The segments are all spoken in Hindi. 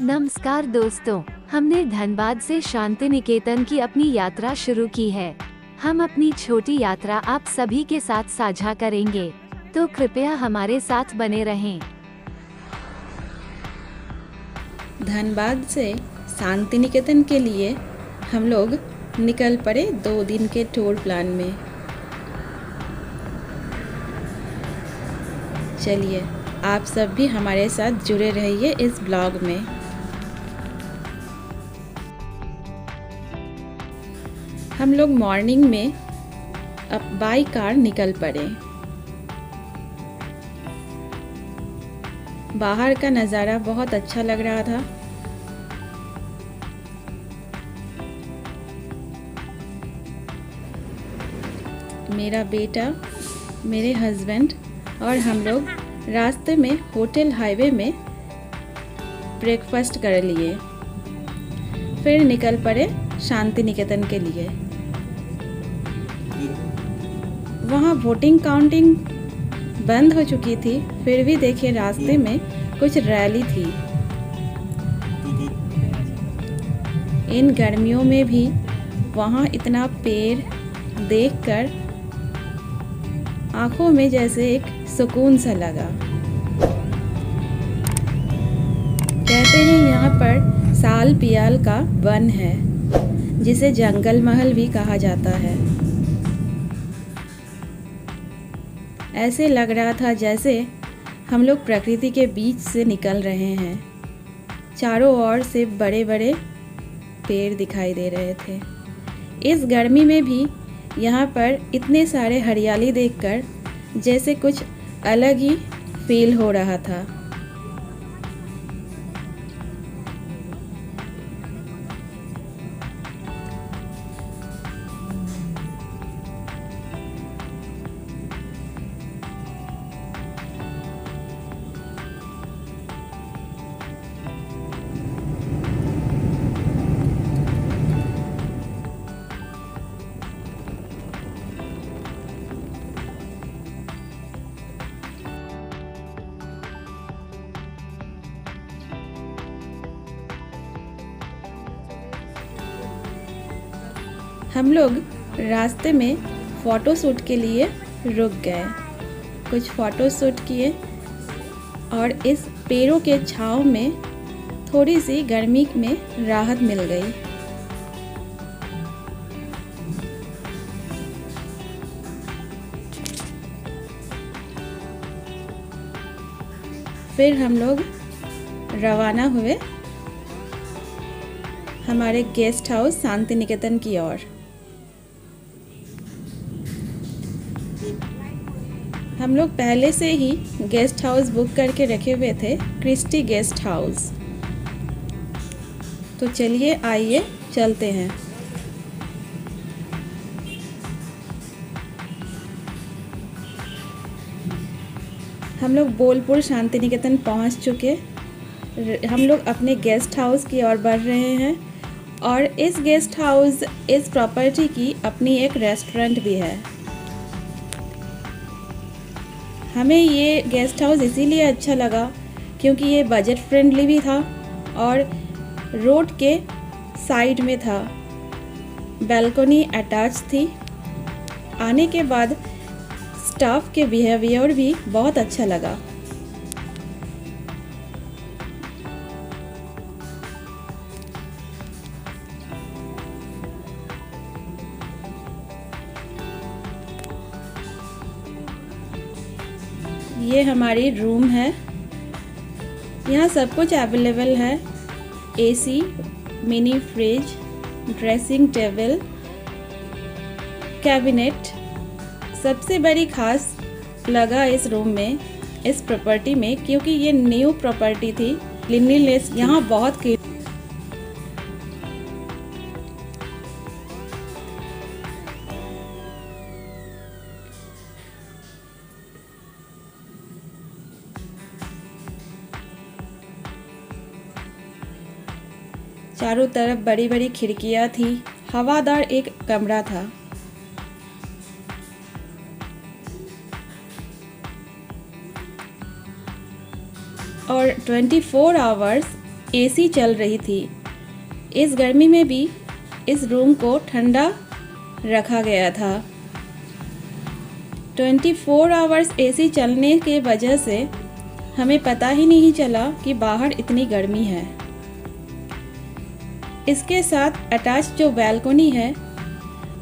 नमस्कार दोस्तों, हमने धनबाद से शांति निकेतन की अपनी यात्रा शुरू की है। हम अपनी छोटी यात्रा आप सभी के साथ साझा करेंगे, तो कृपया हमारे साथ बने रहें। धनबाद से शांति निकेतन के लिए हम लोग निकल पड़े 2 दिन के टूर प्लान में। चलिए आप सब भी हमारे साथ जुड़े रहिए इस ब्लॉग में। हम लोग मॉर्निंग में अब बाई कार निकल पड़े। बाहर का नज़ारा बहुत अच्छा लग रहा था। मेरा बेटा, मेरे हस्बैंड और हम लोग रास्ते में होटल हाईवे में ब्रेकफास्ट कर लिए, फिर निकल पड़े शांति निकेतन के लिए। वहाँ वोटिंग काउंटिंग बंद हो चुकी थी, फिर भी देखिए रास्ते में कुछ रैली थी। इन गर्मियों में भी वहाँ इतना पेड़ देखकर आंखों में जैसे एक सुकून सा लगा। कहते हैं यहाँ पर साल पियाल का वन है, जिसे जंगल महल भी कहा जाता है। ऐसे लग रहा था जैसे हम लोग प्रकृति के बीच से निकल रहे हैं। चारों ओर से बड़े बड़े पेड़ दिखाई दे रहे थे। इस गर्मी में भी यहाँ पर इतने सारे हरियाली देखकर जैसे कुछ अलग ही फील हो रहा था। हम लोग रास्ते में फ़ोटो शूट के लिए रुक गए, कुछ फ़ोटो शूट किए और इस पेड़ों के छांव में थोड़ी सी गर्मी में राहत मिल गई। फिर हम लोग रवाना हुए हमारे गेस्ट हाउस शांति निकेतन की ओर। हम लोग पहले से ही गेस्ट हाउस बुक करके रखे हुए थे, क्रिस्टी गेस्ट हाउस। तो चलिए आइए चलते हैं। हम लोग बोलपुर शांति निकेतन पहुंच चुके। हम लोग अपने गेस्ट हाउस की ओर बढ़ रहे हैं और इस गेस्ट हाउस, इस प्रॉपर्टी की अपनी एक रेस्टोरेंट भी है। हमें ये गेस्ट हाउस इसीलिए अच्छा लगा क्योंकि ये बजट फ्रेंडली भी था और रोड के साइड में था। बैल्कनी अटैच थी। आने के बाद स्टाफ के बिहेवियर भी बहुत अच्छा लगा। ये हमारी रूम है। यहाँ सब कुछ अवेलेबल है। AC, mini fridge, dressing table, cabinet. सबसे बड़ी खास लगा इस रूम में, इस प्रॉपर्टी में, क्योंकि ये न्यू प्रॉपर्टी थी। क्लीनलीनेस यहाँ बहुत चारों तरफ बड़ी बड़ी खिड़कियां थी। हवादार एक कमरा था। और 24 आवर्स एसी चल रही थी। इस गर्मी में भी इस रूम को ठंडा रखा गया था। 24 आवर्स एसी चलने के वजह से हमें पता ही नहीं चला कि बाहर इतनी गर्मी है। इसके साथ अटैच जो बैल्कनी है,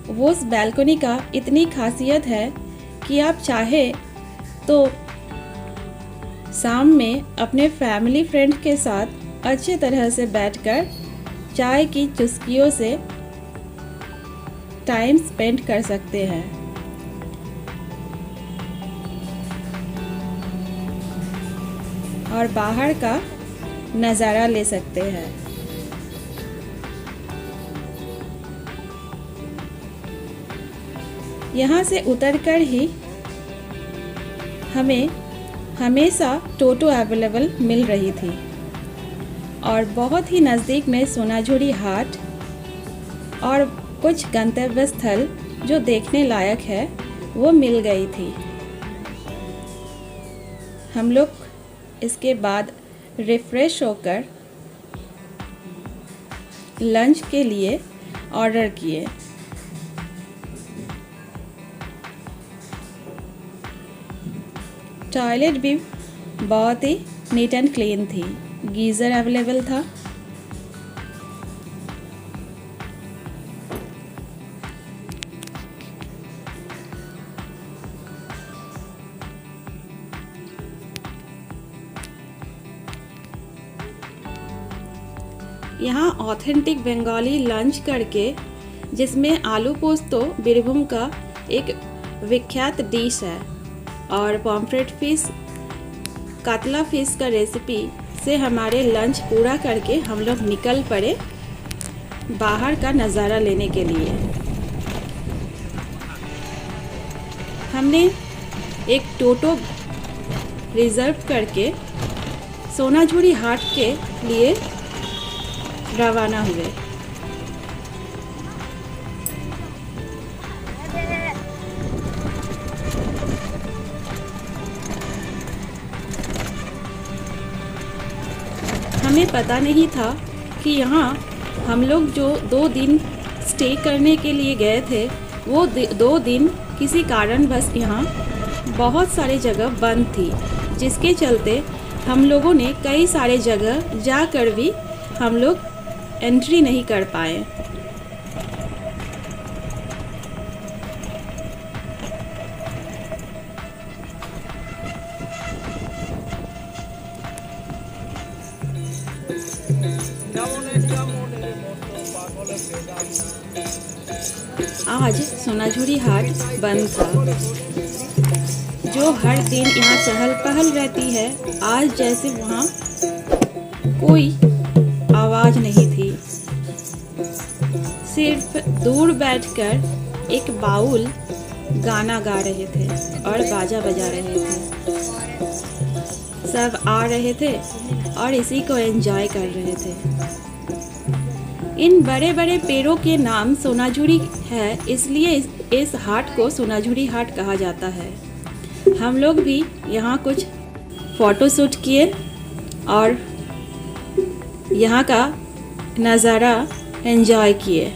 वो उस बैल्कनी का इतनी खासियत है कि आप चाहे तो शाम में अपने फैमिली फ्रेंड के साथ अच्छे तरह से बैठकर चाय की चुस्कियों से टाइम स्पेंड कर सकते हैं। और बाहर का नज़ारा ले सकते हैं। यहाँ से उतरकर ही हमें हमेशा टोटो अवेलेबल मिल रही थी और बहुत ही नज़दीक में सोनाझुरी हाट और कुछ गंतव्य स्थल जो देखने लायक है वो मिल गई थी। हम लोग इसके बाद रिफ़्रेश होकर लंच के लिए ऑर्डर किए। टॉयलेट भी बहुत ही नीट एंड क्लीन थी। गीज़र अवेलेबल था। यहाँ ऑथेंटिक बंगाली लंच करके, जिसमें आलू पोस्तो बीरभूम का एक विख्यात डिश है और पॉम्फ्रेट फिश, कातला फिश का रेसिपी से हमारे लंच पूरा करके हम लोग निकल पड़े बाहर का नज़ारा लेने के लिए। हमने एक टोटो रिज़र्व करके सोनाझुरी हाट के लिए रवाना हुए। हमें पता नहीं था कि यहाँ हम लोग जो 2 दिन स्टे करने के लिए गए थे, वो 2 दिन किसी कारणवश यहाँ बहुत सारे जगह बंद थी, जिसके चलते हम लोगों ने कई सारे जगह जाकर भी हम लोग एंट्री नहीं कर पाए। आज सोनाझुरी हाट बंद था। जो हर दिन यहाँ चहल पहल रहती है, आज जैसे वहाँ कोई आवाज़ नहीं थी। सिर्फ दूर बैठकर एक बाउल गाना गा रहे थे और बाजा बजा रहे थे। सब आ रहे थे और इसी को एंजॉय कर रहे थे। इन बड़े बड़े पेड़ों के नाम सोनाझुरी है, इसलिए इस हाट को सोनाझुरी हाट कहा जाता है। हम लोग भी यहाँ कुछ फ़ोटो शूट किए और यहाँ का नज़ारा एंजॉय किए।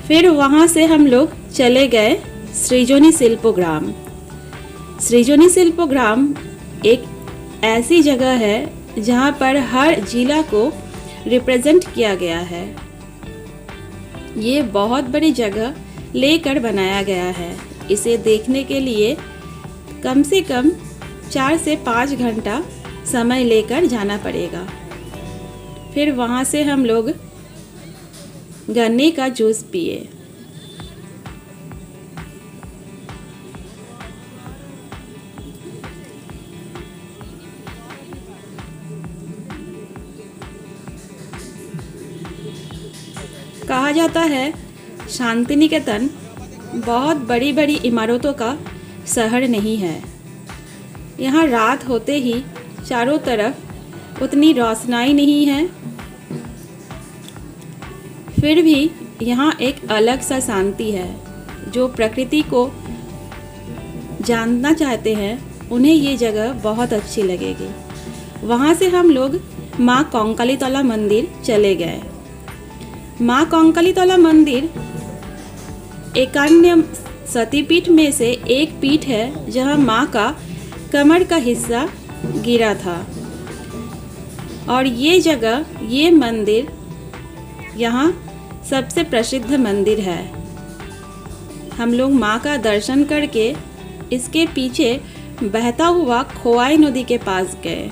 फिर वहाँ से हम लोग चले गए सृजनी शिल्पग्राम। सृजनी शिल्पग्राम एक ऐसी जगह है जहाँ पर हर जिला को रिप्रेजेंट किया गया है। ये बहुत बड़ी जगह लेकर बनाया गया है। इसे देखने के लिए कम से कम 4 से 5 घंटा समय लेकर जाना पड़ेगा। फिर वहाँ से हम लोग गन्ने का जूस पिए। कहा जाता है शांति निकेतन बहुत बड़ी बड़ी इमारतों का शहर नहीं है। यहाँ रात होते ही चारों तरफ उतनी रोशनाई नहीं है, फिर भी यहाँ एक अलग सा शांति है। जो प्रकृति को जानना चाहते हैं उन्हें ये जगह बहुत अच्छी लगेगी। वहाँ से हम लोग माँ कंकालीतला मंदिर चले गए। माँ कंकालीतला मंदिर 51 सतीपीठ में से एक पीठ है जहाँ माँ का कमर का हिस्सा गिरा था। और ये जगह, ये मंदिर यहाँ सबसे प्रसिद्ध मंदिर है। हम लोग माँ का दर्शन करके इसके पीछे बहता हुआ खोवाई नदी के पास गए।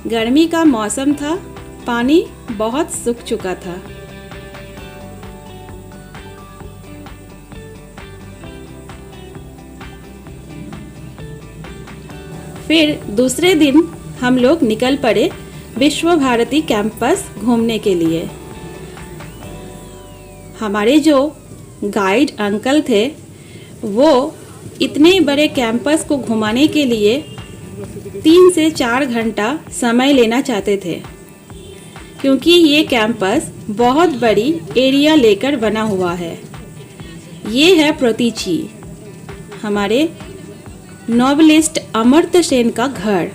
गर्मी का मौसम था, पानी बहुत सूख चुका था। फिर दूसरे दिन हम लोग निकल पड़े विश्व भारती कैंपस घूमने के लिए। हमारे जो गाइड अंकल थे वो इतने बड़े कैंपस को घुमाने के लिए 3 से 4 घंटा समय लेना चाहते थे, क्योंकि ये कैंपस बहुत बड़ी एरिया लेकर बना हुआ है। ये है प्रतीची, हमारे नोवेलिस्ट अमर्त्य सेन का घर।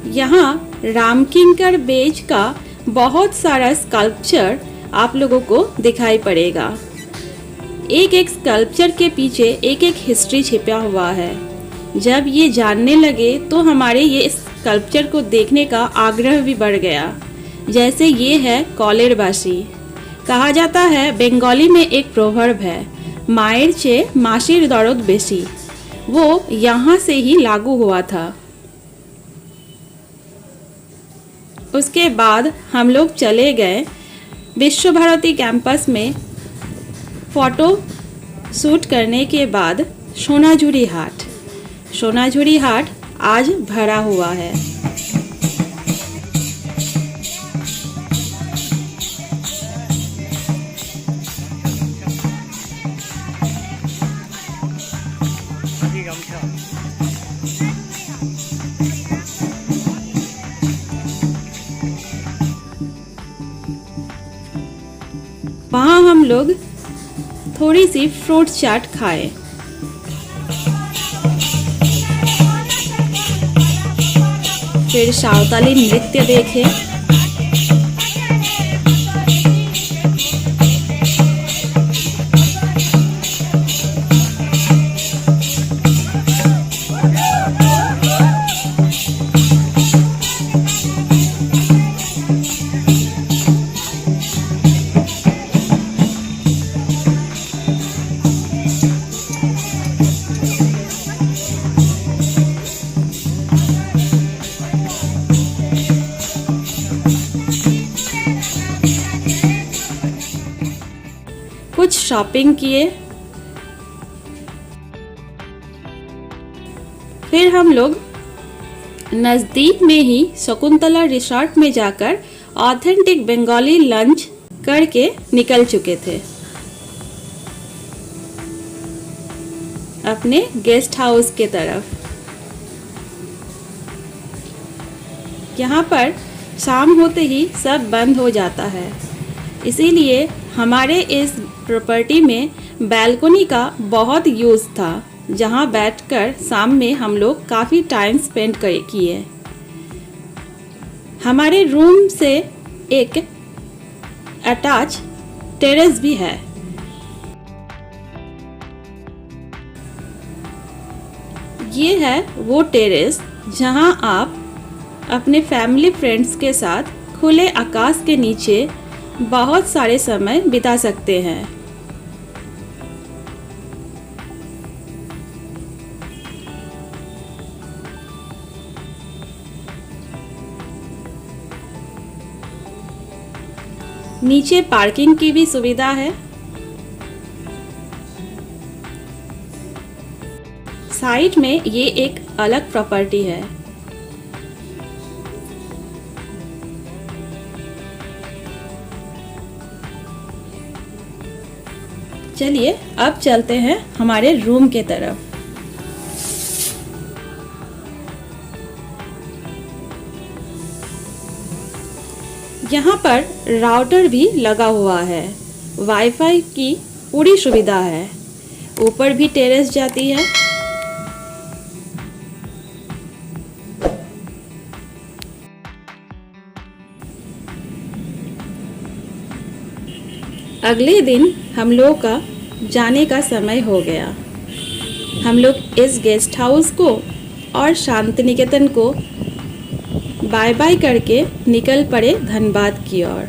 यहाँ रामकिंकर बेज का बहुत सारा स्कल्पचर आप लोगों को दिखाई पड़ेगा। एक एक स्कल्पचर के पीछे एक एक हिस्ट्री छिपा हुआ है। जब ये जानने लगे तो हमारे ये स्कल्पचर को देखने का आग्रह भी बढ़ गया। जैसे ये है कॉलेरबासी। कहा जाता है, बंगाली में एक प्रोवर्ब है, मायर चे मासिर दर्द बेसी। वो यहाँ से ही लागू हुआ था। उसके बाद हम लोग चले गए विश्व भारती कैंपस में। फ़ोटो शूट करने के बाद सोनाझुरी हाट। सोनाझुरी हाट आज भरा हुआ है। वहाँ हम लोग थोड़ी सी फ्रूट चाट खाए। फिर सावताली नृत्य देखे। कुछ शॉपिंग किए। फिर हम लोग नज़दीक में ही शकुंतला रिसोर्ट में जाकर ऑथेंटिक बंगाली लंच करके निकल चुके थे अपने गेस्ट हाउस के तरफ। यहाँ पर शाम होते ही सब बंद हो जाता है, इसीलिए हमारे इस प्रॉपर्टी में बैल्कनी का बहुत यूज़ था, जहाँ बैठकर शाम में हम लोग काफ़ी टाइम स्पेंड किए। हमारे रूम से एक अटैच टेरेस भी है। ये है वो टेरेस जहाँ आप अपने फैमिली फ्रेंड्स के साथ खुले आकाश के नीचे बहुत सारे समय बिता सकते हैं। नीचे पार्किंग की भी सुविधा है। साइड में ये एक अलग प्रॉपर्टी है। चलिए अब चलते हैं हमारे रूम के तरफ। यहाँ पर राउटर भी लगा हुआ है। वाईफाई की पूरी सुविधा है। ऊपर भी टेरेस जाती है। अगले दिन हम लोग का जाने का समय हो गया। हम लोग इस गेस्ट हाउस को और शांति निकेतन को बाय बाय करके निकल पड़े धनबाद की ओर।